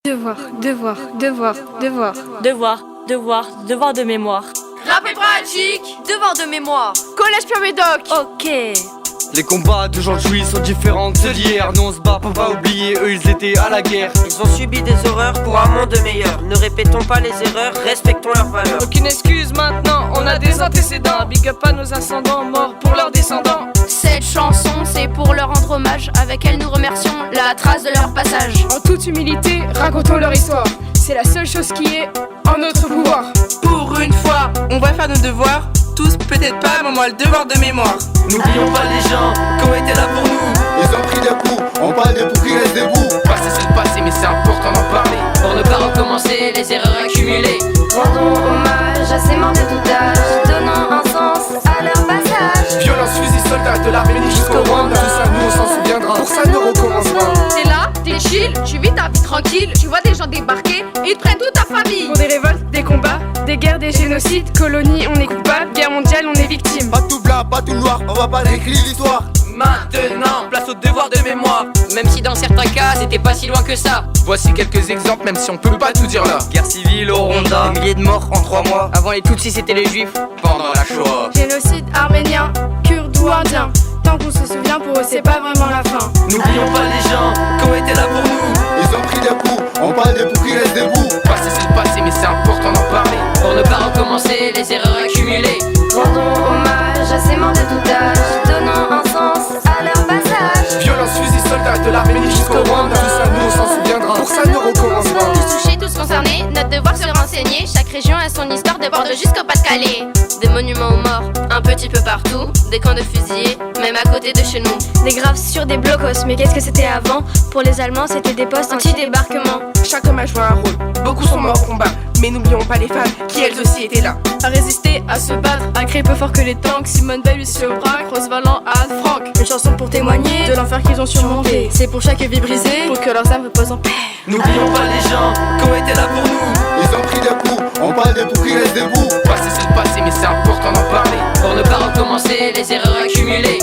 Devoir, devoir, devoir, devoir. Devoir de mémoire. Rap et pratique, devoir de mémoire. Collège Pierre Médoc. Ok. Les combats d'aujourd'hui sont différents de ceux d'hier. Nous on se bat pour pas oublier, eux ils étaient à la guerre. Ils ont subi des horreurs pour un monde meilleur. Ne répétons pas les erreurs, respectons leurs valeurs. Aucune excuse maintenant, on a des antécédents. Big up à nos ascendants, morts pour leurs descendants. Cette chanson, c'est pour leur rendre hommage. Avec elle, nous remercions la trace de leur passage. En toute humilité, racontons leur histoire. C'est la seule chose qui est en notre pouvoir. Pour une fois, on va faire nos devoirs. Tous, peut-être pas, mais moi le devoir de mémoire. N'oublions pas les gens qui ont été là pour nous. Ils ont pris des coups, on parle des coups qui restent debout. Passé c'est le passé, mais c'est important d'en parler. Pour ne pas recommencer les erreurs accumulées. Rendons hommage à ces morts de tout âge, donnant un sens à leur passage. Violence, fusil, soldats de l'armée jusqu'au Rwanda. Tout ça, nous on s'en souviendra. Pour ça, ne recommence pas. T'es là, t'es chill, tu vis ta vie tranquille. Tu vois des gens débarquer, ils te prennent toute ta famille. Pour des révoltes, des combats, des guerres, des génocides, colonies, on est coupable, guerre mondiale, on est victime. Pas tout blanc, pas tout noir, on va pas réécrire l'histoire. Maintenant, place au devoir de mémoire. Même si dans certains cas c'était pas si loin que ça. Voici quelques exemples, même si on peut pas tout dire là. Guerre civile au Rwanda, Des milliers de morts en 3 mois. Avant les Tutsis c'était les Juifs. Pendant la Shoah. Génocide arménien, kurde ou indien. Tant qu'on se souvient, pour eux c'est pas vraiment la fin. n'oublions pas les gens qui ont été là pour nous. Ils ont pris des coups, on parle des coups qui restent debout. Passé c'est le passé, mais c'est important d'en parler. Pour ne pas recommencer les erreurs accumulées. Rendons hommage à ces morts de tout âge, donnant un sens à leur passage. Violence, fusil, soldats de l'armée jusqu'au Rwanda. Tout ça, nous on s'en souviendra. Pour ça, ne recommence pas. Tous touchés, tous concernés, notre devoir se renseigner. Chaque région a son histoire de Bordeaux jusqu'au Pas-de-Calais. Des monuments aux morts, un petit peu partout. Des camps de fusillés, même à côté de chez nous. Des graves sur des blocos, mais qu'est-ce que c'était avant? Pour les Allemands, c'était des postes anti-débarquement. Chaque hommage joue un rôle. Beaucoup sont morts au combat, mais n'oublions pas les femmes qui elles aussi étaient là. À résister, à se battre, à crier plus fort que les tanks. Simone Veil, Lucie Aubrac, Rose Valland, Anne Frank. Une chanson pour témoigner de l'enfer qu'ils ont surmonté. C'est pour chaque vie brisée, pour que leurs âmes reposent en paix. N'oublions pas les gens qui ont été là pour nous. Ils ont pris des coups, on parle des coups qui restent debout. Passé c'est le passé, mais c'est important d'en parler. Pour ne pas recommencer les erreurs accumulées.